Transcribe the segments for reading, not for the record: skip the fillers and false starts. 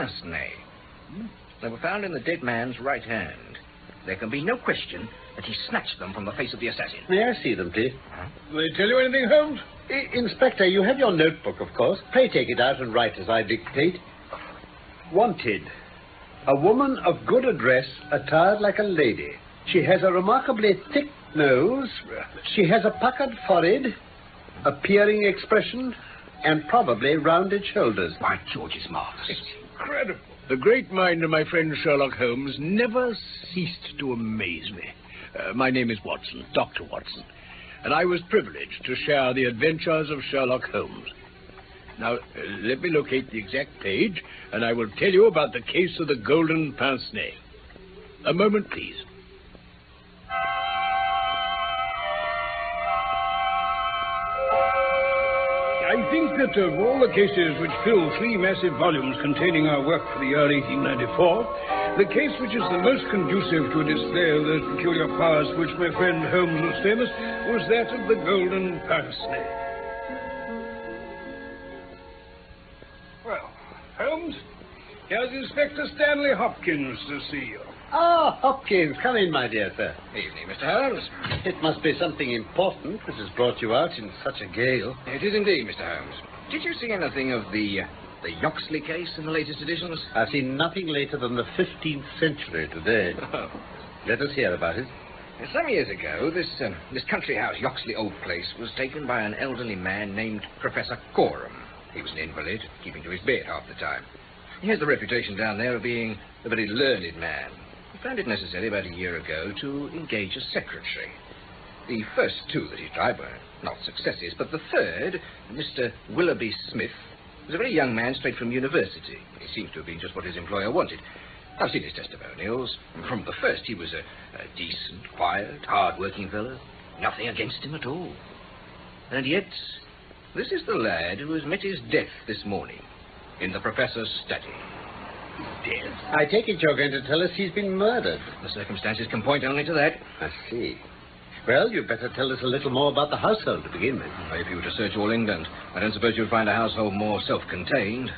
pince-nez. They were found in the dead man's right hand. There can be no question that he snatched them from the face of the assassin. May I see them, please? Do they tell you anything, Holmes? Inspector, you have your notebook, of course. Pray take it out and write as I dictate. Wanted. A woman of good address, attired like a lady. She has a remarkably thick nose. She has a puckered forehead, a peering expression, and probably rounded shoulders. By George, it's marvelous. It's incredible. The great mind of my friend Sherlock Holmes never ceased to amaze me. My name is Watson, Dr. Watson, and I was privileged to share the adventures of Sherlock Holmes. Now, let me locate the exact page, and I will tell you about the case of the golden pince-nez. A moment, please. I think that of all the cases which fill 3 massive volumes containing our work for the year 1894, the case which is the most conducive to a display of those peculiar powers for which my friend Holmes was famous was that of the golden pince-nez. Well, Holmes, here's Inspector Stanley Hopkins to see you. Ah, Hopkins, come in, my dear sir. Evening, Mr. Holmes. It must be something important that has brought you out in such a gale. It is indeed, Mr. Holmes. Did you see anything of the Yoxley case in the latest editions? I've seen nothing later than the 15th century today. Oh. Let us hear about it. Some years ago, this country house, Yoxley Old Place, was taken by an elderly man named Professor Coram. He was an invalid, keeping to his bed half the time. He has the reputation down there of being a very learned man. He found it necessary about a year ago to engage a secretary. The first 2 that he tried were not successes, but the third, Mr. Willoughby Smith, was a very young man straight from university. He seems to have been just what his employer wanted. I've seen his testimonials. From the first, he was a decent, quiet, hard-working fellow. Nothing against him at all. And yet, this is the lad who has met his death this morning in the professor's study. Death? I take it you're going to tell us he's been murdered. The circumstances can point only to that. I see. Well, you'd better tell us a little more about the household to begin with. If you were to search all England, I don't suppose you'd find a household more self-contained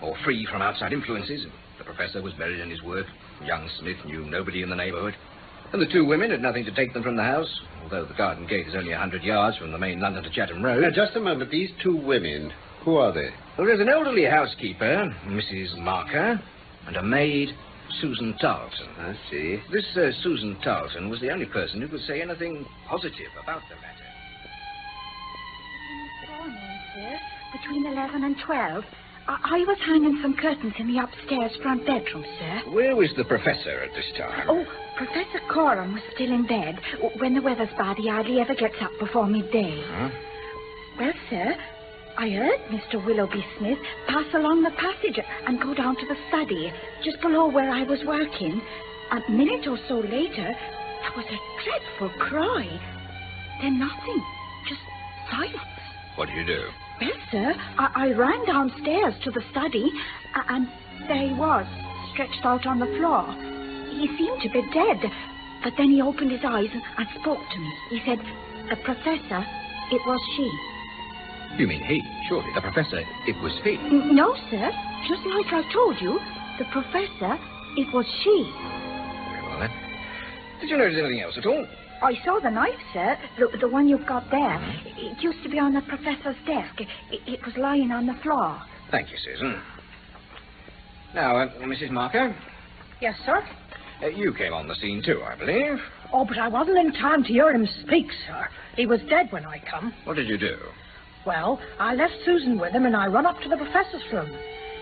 or free from outside influences. The professor was buried in his work. Young Smith knew nobody in the neighbourhood. And the 2 women had nothing to take them from the house, although the garden gate is only 100 yards from the main London to Chatham Road. Now, just a moment. These 2 women, who are they? Well, there's an elderly housekeeper, Mrs. Marker, and a maid, Susan Tarleton. I see. This Susan Tarleton was the only person who could say anything positive about the matter. Morning, sir. Between 11 and 12. I was hanging some curtains in the upstairs front bedroom, sir. Where was the professor at this time? Oh, Professor Coram was still in bed. When the weather's bad, he hardly ever gets up before midday. Huh? Well, sir, I heard Mr. Willoughby Smith pass along the passage and go down to the study, just below where I was working. A minute or so later, there was a dreadful cry. Then nothing, just silence. What did you do? Well, sir, I ran downstairs to the study, and there he was, stretched out on the floor. He seemed to be dead, but then he opened his eyes and spoke to me. He said, "The professor, it was she." You mean he? Surely, the professor, it was he. No, sir. Just like I told you, the professor, it was she. Very well, then. Did you notice anything else at all? I saw the knife, sir, the one you've got there. It used to be on the professor's desk. It was lying on the floor. Thank you, Susan. Now, Mrs. Marker, Yes, sir? you came on the scene too, I believe. Oh, but I wasn't in time to hear him speak, sir. He was dead when I come. What did you do? Well, I left Susan with him and I run up to the professor's room.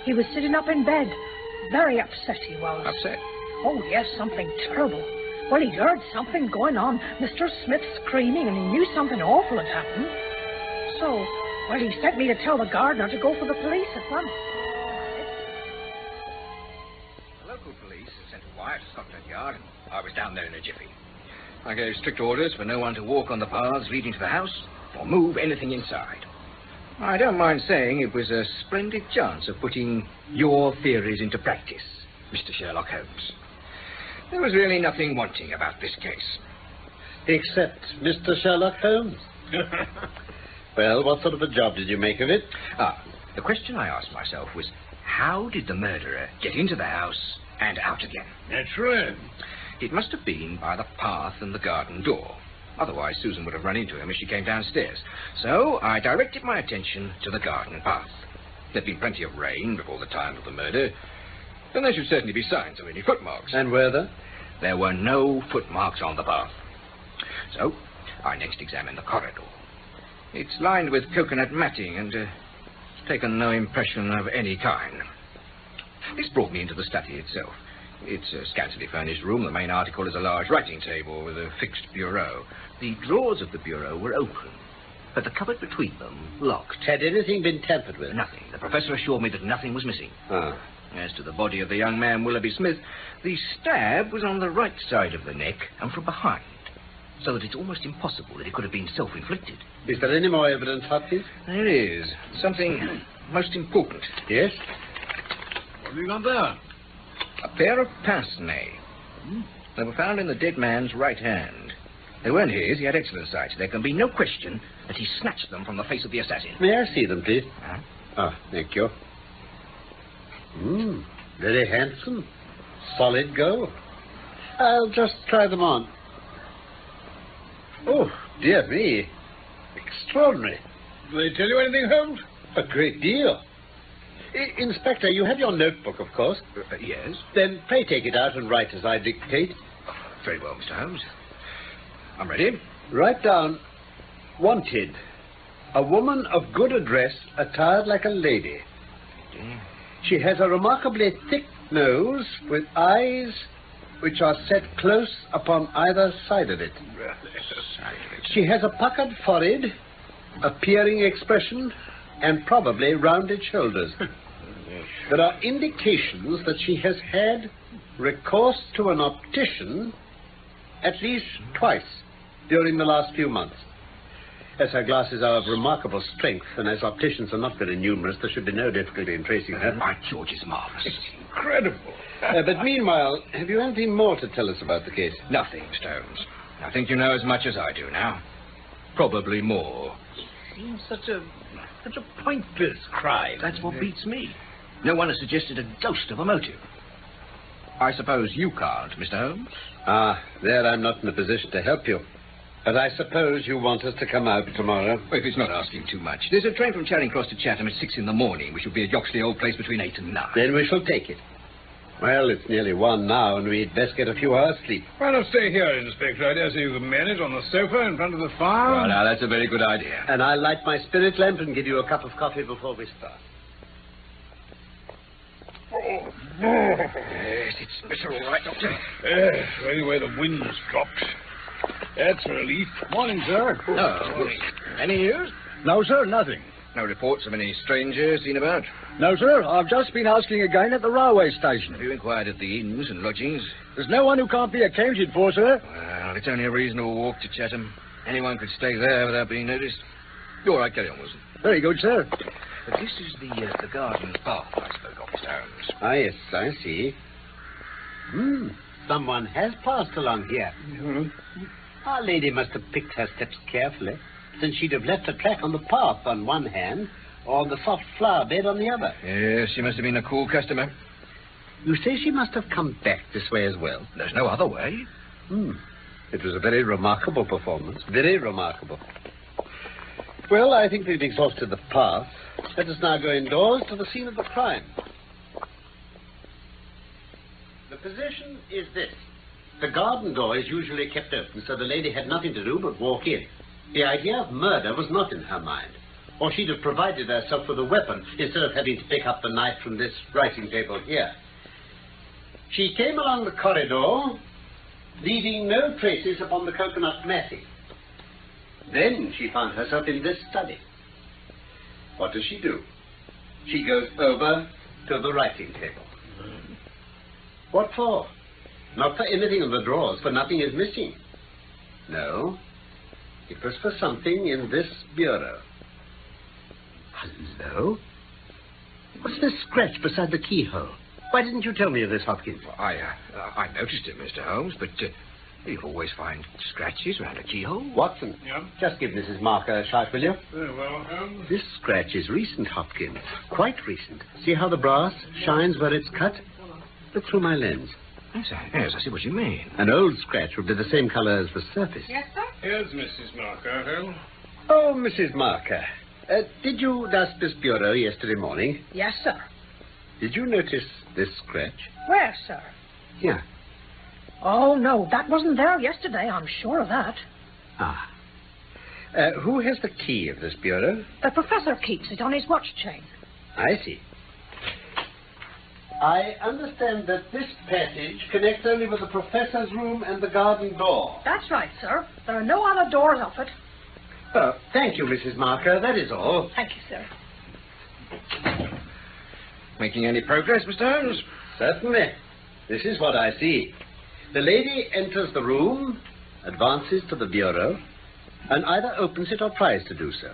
He was sitting up in bed. Very upset he was. Upset? Oh, yes, something terrible. Well, he'd heard something going on. Mr. Smith screaming, and he knew something awful had happened. So, well, he sent me to tell the gardener to go for the police at once. The local police had sent a wire to Scotland Yard, and I was down there in a jiffy. I gave strict orders for no one to walk on the paths leading to the house or move anything inside. I don't mind saying it was a splendid chance of putting your theories into practice, Mr. Sherlock Holmes. There was really nothing wanting about this case. Except Mr. Sherlock Holmes. Well, what sort of a job did you make of it? The question I asked myself was, how did the murderer get into the house and out again? That's right. It must have been by the path and the garden door. Otherwise, Susan would have run into him as she came downstairs. So I directed my attention to the garden path. There'd been plenty of rain before the time of the murder, and there should certainly be signs of any footmarks. And were there? There were no footmarks on the path. So I next examined the corridor. It's lined with coconut matting and taken no impression of any kind. This brought me into the study itself. It's a scantily furnished room. The main article is a large writing table with a fixed bureau. The drawers of the bureau were open, but the cupboard between them locked. Had anything been tampered with? Nothing. The professor assured me that nothing was missing. Ah. As to the body of the young man, Willoughby Smith, the stab was on the right side of the neck and from behind, so that it's almost impossible that it could have been self-inflicted. Is there any more evidence, Hopkins? There is. Something most important. Yes? What have you got there? A pair of pince-nez. They were found in the dead man's right hand. They weren't his. He had excellent sight. There can be no question that he snatched them from the face of the assassin. May I see them, please? Huh? Ah, thank you. Very handsome. Solid go. I'll just try them on. Oh, dear me. Extraordinary. Do they tell you anything, Holmes? A great deal. Inspector, you have your notebook, of course. Yes. Then pray take it out and write as I dictate. Very well, Mr. Holmes. I'm ready. Write down, wanted, a woman of good address, attired like a lady. She has a remarkably thick nose with eyes which are set close upon either side of it. She has a puckered forehead, a peering expression, and probably rounded shoulders. There are indications that she has had recourse to an optician at least twice during the last few months. As her glasses are of remarkable strength, and as opticians are not very numerous, there should be no difficulty in tracing her. By George, it's marvellous. It's incredible. But meanwhile, have you anything more to tell us about the case? Nothing, Mr. Holmes. I think you know as much as I do now. Probably more. It seems such a pointless crime. That's what beats me. No one has suggested a ghost of a motive. I suppose you can't, Mr. Holmes? Ah, there I'm not in a position to help you. But I suppose you want us to come out tomorrow? Well, if it's not asking too much. There's a train from Charing Cross to Chatham at 6 in the morning. We shall be at Yoxley Old Place between 8 and 9. Then we shall take it. Well, it's nearly 1 now, and we'd best get a few hours' sleep. Why not stay here, Inspector? I dare say you can manage on the sofa in front of the fire. Well, now, that's a very good idea. And I'll light my spirit lamp and give you a cup of coffee before we start. Yes, it's all right, Doctor. Yes, anyway, the wind's dropped. That's a relief. Morning, sir. Oh, any news? No, sir, nothing. No reports of any strangers seen about? No, sir, I've just been asking again at the railway station. Have you inquired at the inns and lodgings? There's no one who can't be accounted for, sir. Well, it's only a reasonable walk to Chatham. Anyone could stay there without being noticed. You're all right, carry on, Wilson. Very good, sir. But this is the garden path I spoke of, Mr. Holmes. Ah, yes, I see. Someone has passed along here. Our lady must have picked her steps carefully, since she'd have left a track on the path on one hand, or on the soft flower bed on the other. Yes, she must have been a cool customer. You say she must have come back this way as well? There's no other way. It was a very remarkable performance. Very remarkable. Well, I think we've exhausted the path. Let us now go indoors to the scene of the crime. The position is this. The garden door is usually kept open, so the lady had nothing to do but walk in. The idea of murder was not in her mind, or she'd have provided herself with a weapon instead of having to pick up the knife from this writing table here. She came along the corridor, leaving no traces upon the coconut matting. Then she found herself in this study. What does she do? She goes over to the writing table. What for? Not for anything in the drawers, for nothing is missing. No, it was for something in this bureau. Hello? What's this scratch beside the keyhole? Why didn't you tell me of this, Hopkins? Well, I noticed it, Mr. Holmes, but You always find scratches around a keyhole. Watson, Yeah? just give Mrs. Marker a shot, will you? Very well, Holmes. This scratch is recent, Hopkins. Quite recent. See how the brass shines where it's cut? Look through my lens. Yes, I see what you mean. An old scratch would be the same color as the surface. Yes, sir? Here's Mrs. Marker, Holmes. Oh, Mrs. Marker, did you dust this bureau yesterday morning? Yes, sir. Did you notice this scratch? Where, sir? Here. Oh, no, that wasn't there yesterday. I'm sure of that. Ah. Who has the key of this bureau? The professor keeps it on his watch chain. I see. I understand that this passage connects only with the professor's room and the garden door. That's right, sir. There are no other doors off it. Oh, thank you, Mrs. Marker. That is all. Thank you, sir. Making any progress, Mr. Holmes? Certainly. This is what I see. The lady enters the room, advances to the bureau, and either opens it or tries to do so.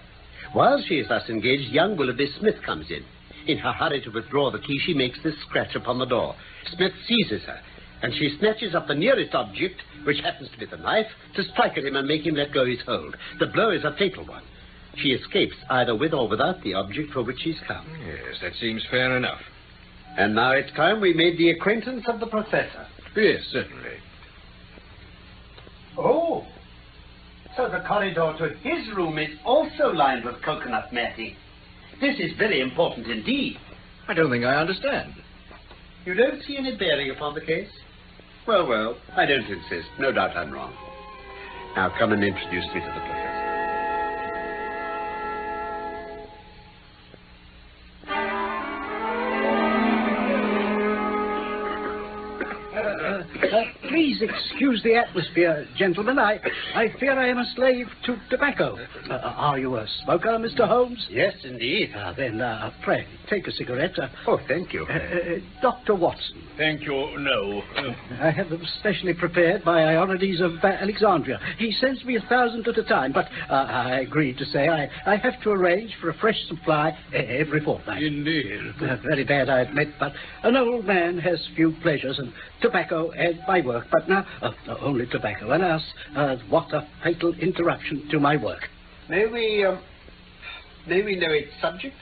While she is thus engaged, young Willoughby Smith comes in. In her hurry to withdraw the key, she makes this scratch upon the door. Smith seizes her, and she snatches up the nearest object, which happens to be the knife, to strike at him and make him let go his hold. The blow is a fatal one. She escapes either with or without the object for which she's come. Yes, that seems fair enough. And now it's time we made the acquaintance of the professor. Yes, certainly. Oh, so the corridor to his room is also lined with coconut matting. This is very important indeed. I don't think I understand. You don't see any bearing upon the case? Well, well, I don't insist. No doubt I'm wrong. Now come and introduce me to the professor. Please excuse the atmosphere, gentlemen. I fear I am a slave to tobacco. Are you a smoker, Mr. Holmes? Yes, indeed. Then, pray, take a cigarette. Oh, thank you. Dr. Watson. Thank you, no. I have them specially prepared by Ionides of Alexandria. He sends me 1,000 at a time, but I agreed to say I have to arrange for a fresh supply every fortnight. Indeed. Very bad, I admit, but an old man has few pleasures, and tobacco and my work. But now, only tobacco. Alas, what a fatal interruption to my work. May we know its subject?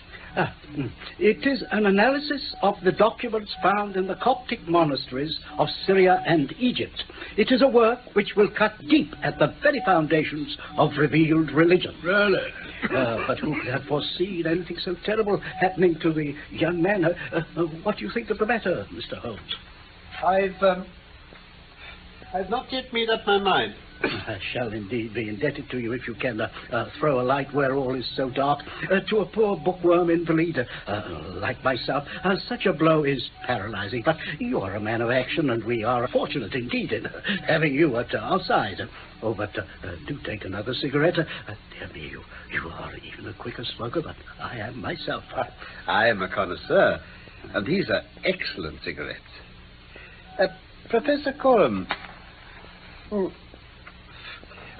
It is an analysis of the documents found in the Coptic monasteries of Syria and Egypt. It is a work which will cut deep at the very foundations of revealed religion. Really? But who could have foreseen anything so terrible happening to the young man? What do you think of the matter, Mr. Holmes? I've not yet made up my mind. I shall indeed be indebted to you if you can throw a light where all is so dark. To a poor bookworm invalid like myself, such a blow is paralyzing. But you are a man of action, and we are fortunate indeed in having you at our side. But do take another cigarette. Dear me, you are even a quicker smoker than I am myself. I am a connoisseur, and these are excellent cigarettes. Professor Coram,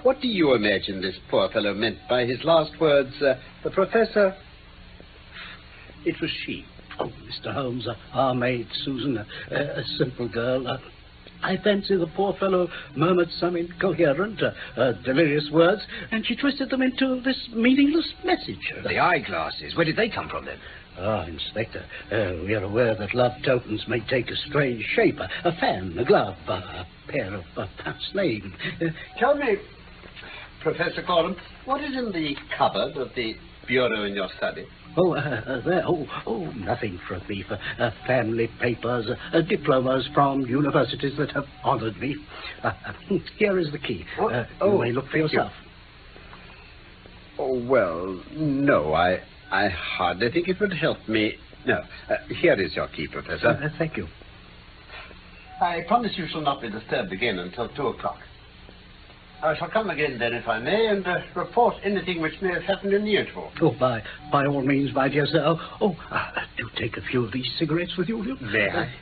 what do you imagine this poor fellow meant by his last words? The professor... It was she. Oh, Mr. Holmes, our maid, Susan, a simple girl. I fancy the poor fellow murmured some incoherent, delirious words, and she twisted them into this meaningless message. The eyeglasses, where did they come from, then? Inspector, we are aware that love tokens may take a strange shape. A fan, a glove, a pair of pince-nez. Tell me, Professor Coram, what is in the cupboard of the bureau in your study? There. Nothing for a thief. Family papers, diplomas from universities that have honored me. Here is the key. You may look for yourself. Oh, well, no, I hardly think it would help me. No, here is your key, Professor. Thank you. I promise you shall not be disturbed again until 2 o'clock. I shall come again then, if I may, and report anything which may have happened in the interval. Oh, by all means, my dear sir. Do take a few of these cigarettes with you, will you? May I?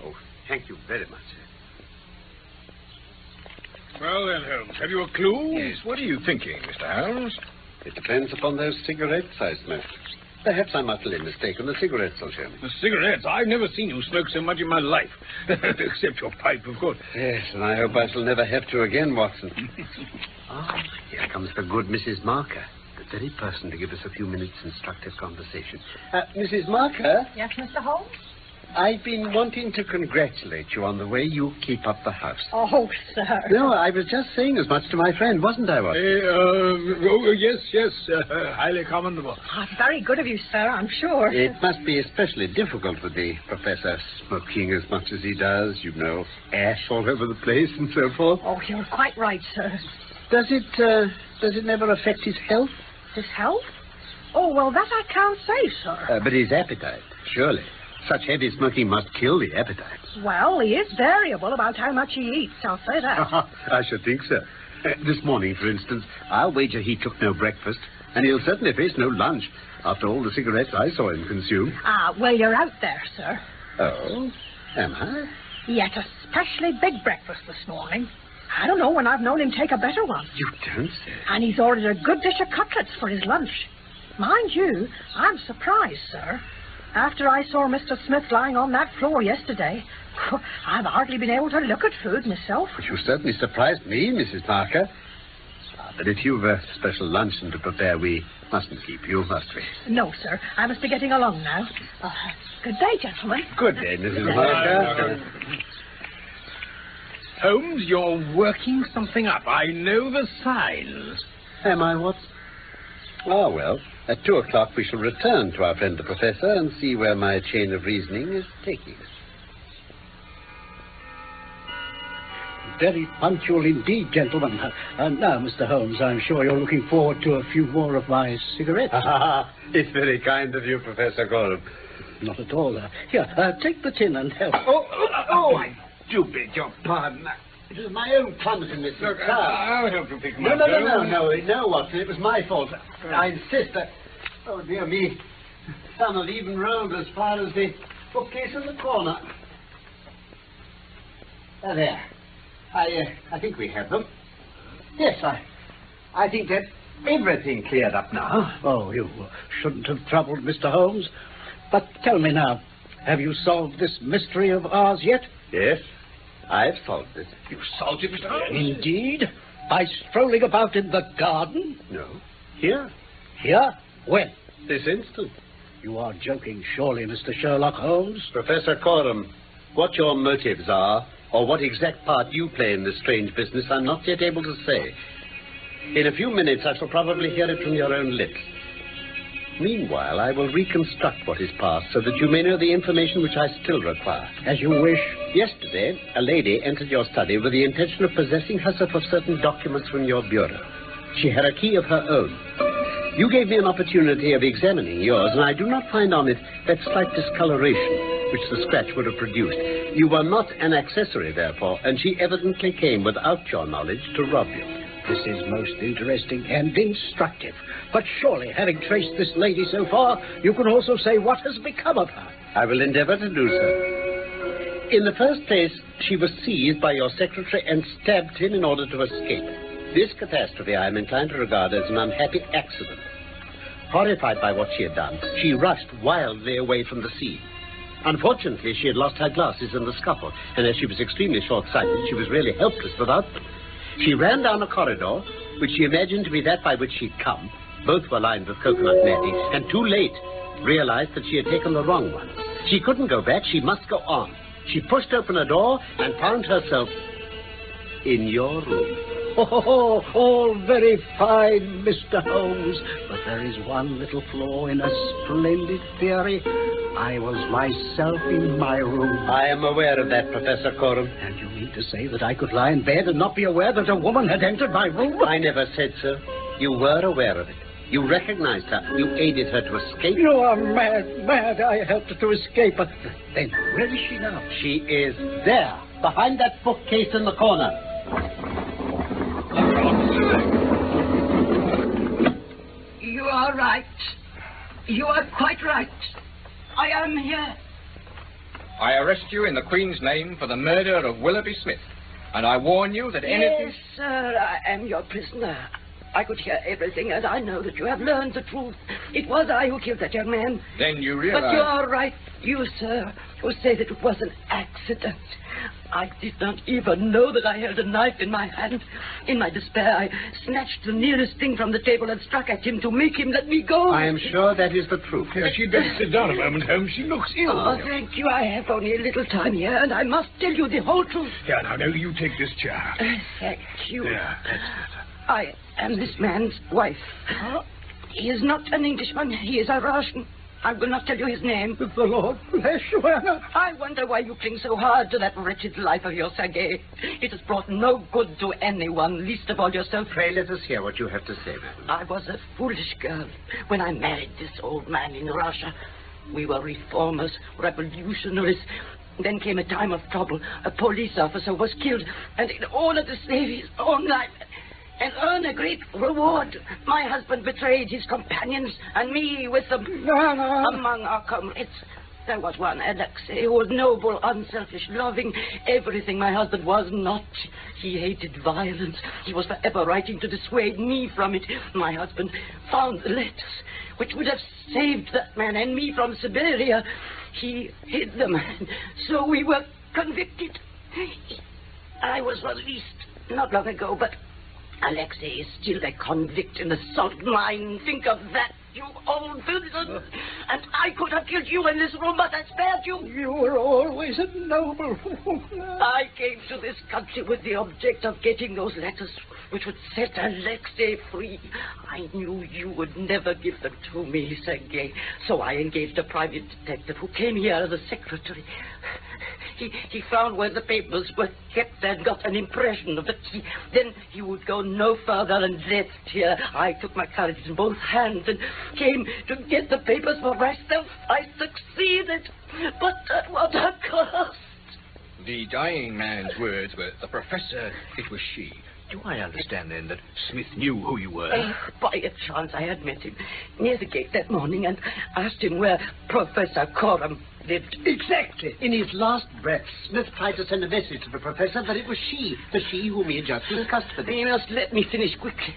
Oh, thank you very much, sir. Well then, Holmes, have you a clue? Yes, what are you thinking, Mr. Holmes? It depends upon those cigarettes, I suppose. Perhaps I must have mistaken. The cigarettes will show me. The cigarettes? I've never seen you smoke so much in my life. Except your pipe, of course. Yes, and I hope I shall never have to again, Watson. Here comes the good Mrs. Marker. The very person to give us a few minutes' instructive conversation. Mrs. Marker? Yes, Mr. Holmes? I've been wanting to congratulate you on the way you keep up the house. Oh, sir. No, I was just saying as much to my friend, wasn't I, Watson? Yes. Highly commendable. Oh, it's very good of you, sir, I'm sure. It must be especially difficult with the professor smoking as much as he does, you know, ash all over the place and so forth. Oh, you're quite right, sir. Does it never affect his health? His health? Oh, well, that I can't say, sir. But his appetite, surely. Such heavy smoking must kill the appetite. Well, he is variable about how much he eats, I'll say that. I should think so. This morning, for instance, I'll wager he took no breakfast, and he'll certainly face no lunch after all the cigarettes I saw him consume. Well, you're out there, sir. Oh, am I? He ate a specially big breakfast this morning. I don't know when I've known him take a better one. You don't say. And he's ordered a good dish of cutlets for his lunch. Mind you, I'm surprised, sir. After I saw Mr. Smith lying on that floor yesterday, I've hardly been able to look at food myself. You certainly surprised me, Mrs. Parker. But if you've a special luncheon to prepare, we mustn't keep you, must we? No, sir. I must be getting along now. Good day, gentlemen. Good day, Mrs. Parker. Holmes, you're working something up. I know the signs. Am I, Watson? Ah, well, at 2 o'clock we shall return to our friend the professor and see where my chain of reasoning is taking us. Very punctual indeed, gentlemen. Now, Mr. Holmes, I'm sure you're looking forward to a few more of my cigarettes. It's very kind of you, Professor Gorham. Not at all. Here, take the tin and help. I do beg your pardon. It was my own clumsiness. Look, I'll help you pick them up. No, Watson, it was my fault. I insist that... Oh, dear me. Some have even rolled as far as the bookcase in the corner. There. I think we have them. Yes, I think that's everything cleared up now. Oh, you shouldn't have troubled, Mr. Holmes. But tell me now, have you solved this mystery of ours yet? Yes, I've solved it. You solved it, Mr. Holmes? Indeed? By strolling about in the garden? No. Here? Here? When? This instant. You are joking, surely, Mr. Sherlock Holmes. Professor Coram, what your motives are, or what exact part you play in this strange business, I'm not yet able to say. In a few minutes, I shall probably hear it from your own lips. Meanwhile, I will reconstruct what is past so that you may know the information which I still require. As you wish. Yesterday, a lady entered your study with the intention of possessing herself of certain documents from your bureau. She had a key of her own. You gave me an opportunity of examining yours, and I do not find on it that slight discoloration which the scratch would have produced. You were not an accessory, therefore, and she evidently came without your knowledge to rob you. This is most interesting and instructive. But surely, having traced this lady so far, you can also say what has become of her. I will endeavor to do so. In the first place, she was seized by your secretary and stabbed him in order to escape. This catastrophe I am inclined to regard as an unhappy accident. Horrified by what she had done, she rushed wildly away from the scene. Unfortunately, she had lost her glasses in the scuffle, and as she was extremely short-sighted, she was really helpless without them. She ran down a corridor, which she imagined to be that by which she'd come. Both were lined with coconut matting, and too late realized that she had taken the wrong one. She couldn't go back, she must go on. She pushed open a door and found herself in your room. Oh, all very fine, Mr. Holmes, but there is one little flaw in a splendid theory. I was myself in my room. I am aware of that, Professor Coram. And you mean to say that I could lie in bed and not be aware that a woman had entered my room? I never said so. You were aware of it. You recognized her. You aided her to escape. You are mad. I helped her to escape. But then, where is she now? She is there, behind that bookcase in the corner. You are right. You are quite right. I am here. I arrest you in the Queen's name for the murder of Willoughby Smith. And I warn you that anything... Yes, sir, I am your prisoner. I could hear everything, and I know that you have learned the truth. It was I who killed that young man. Then you realize... But you are right, you, sir, who say that it was an accident. I did not even know that I held a knife in my hand. In my despair, I snatched the nearest thing from the table and struck at him to make him let me go. I am sure that is the truth. Yes, you'd better sit down a moment, Holmes. She looks ill. Oh, thank you. I have only a little time here, and I must tell you the whole truth. Yeah, now, you take this chair. Thank you. Yeah, that's better. I am this man's wife. He is not an Englishman. He is a Russian. I will not tell you his name. The Lord bless you, Anna. I wonder why you cling so hard to that wretched life of yours, Sergei. It has brought no good to anyone, least of all yourself. Pray let us hear what you have to say, madam. I was a foolish girl when I married this old man in Russia. We were reformers, revolutionaries. Then came a time of trouble. A police officer was killed, and in order to save his own life and earn a great reward, my husband betrayed his companions and me with them. Among our comrades, there was one, Alexei, who was noble, unselfish, loving, everything my husband was not. He hated violence. He was forever writing to dissuade me from it. My husband found the letters which would have saved that man and me from Siberia. He hid them, so we were convicted. I was released not long ago, but Alexei is still a convict in the salt mine. Think of that, you old villain. And I could have killed you in this room, but I spared you. You were always a noble woman. I came to this country with the object of getting those letters which would set Alexei free. I knew you would never give them to me, Sergei. So I engaged a private detective who came here as a secretary. He found where the papers were kept and got an impression of the key. Then he would go no further and left here. I took my courage in both hands and came to get the papers for myself. I succeeded, but at what a cost. The dying man's words were, "The professor, it was she." Do I understand, then, that Smith knew who you were? By a chance, I had met him near the gate that morning and asked him where Professor Coram lived. Exactly. In his last breath, Smith tried to send a message to the professor, but it was the she whom he had just discussed with him. You must let me finish quickly.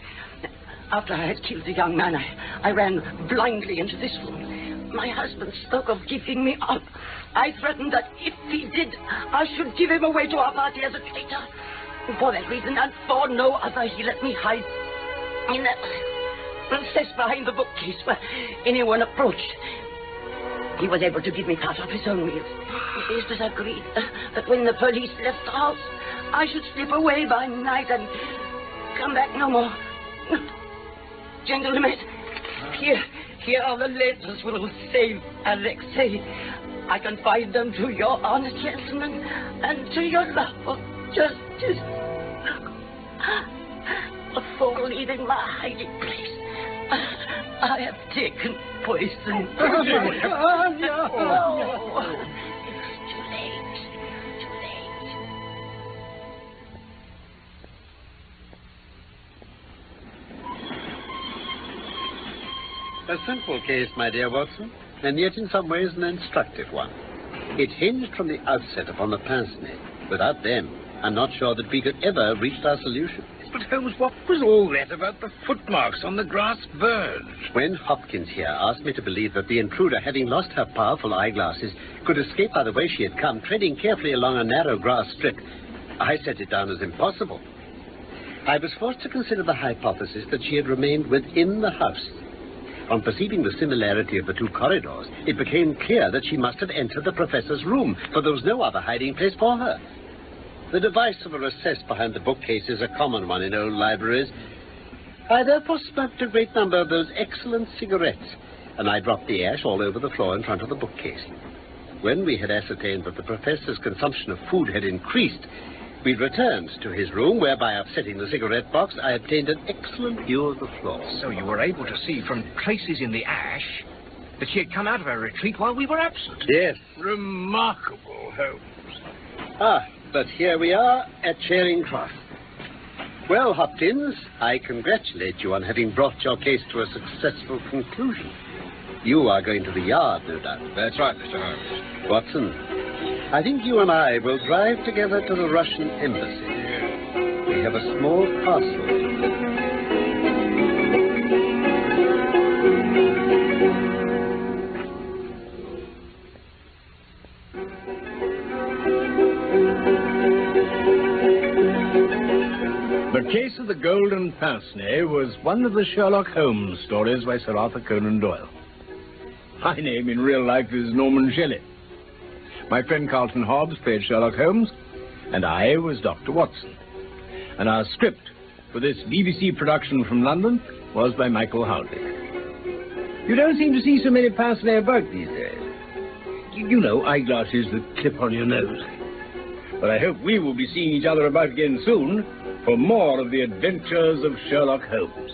After I had killed the young man, I ran blindly into this room. My husband spoke of giving me up. I threatened that if he did, I should give him away to our party as a traitor. For that reason, and for no other, he let me hide in that recess behind the bookcase where anyone approached. He was able to give me part of his own meals. It was agreed that when the police left the house, I should slip away by night and come back no more. Gentlemen, here are the letters which will save Alexei. I confide them to your honest gentlemen and to your love of justice. Before leaving my hiding place, I have taken poison. No, it's too late. Too late. A simple case, my dear Watson, and yet in some ways an instructive one. It hinged from the outset upon the pince. Without them, I'm not sure that we could ever have reached our solution. But Holmes, what was all that about the footmarks on the grass verge? When Hopkins here asked me to believe that the intruder, having lost her powerful eyeglasses, could escape by the way she had come, treading carefully along a narrow grass strip, I set it down as impossible. I was forced to consider the hypothesis that she had remained within the house. On perceiving the similarity of the two corridors, it became clear that she must have entered the professor's room, for there was no other hiding place for her. The device of a recess behind the bookcase is a common one in old libraries. I therefore smoked a great number of those excellent cigarettes, and I dropped the ash all over the floor in front of the bookcase. When we had ascertained that the professor's consumption of food had increased, we returned to his room, where by upsetting the cigarette box, I obtained an excellent view of the floor. So you were able to see from traces in the ash that she had come out of her retreat while we were absent? Yes. Remarkable, Holmes. But here we are at Charing Cross. Well, Hopkins, I congratulate you on having brought your case to a successful conclusion. You are going to the Yard, no doubt. That's right, Mr. Holmes. Watson, I think you and I will drive together to the Russian embassy. We have a small parcel to deliver. Case of the Golden Pince was one of the Sherlock Holmes stories by Sir Arthur Conan Doyle. My name in real life is Norman Shelley. My friend Carlton Hobbs played Sherlock Holmes, and I was Dr. Watson. And our script for this BBC production from London was by Michael Howley. You don't seem to see so many pince about these days. You know, eyeglasses that clip on your nose. But I hope we will be seeing each other about again soon for more of the Adventures of Sherlock Holmes.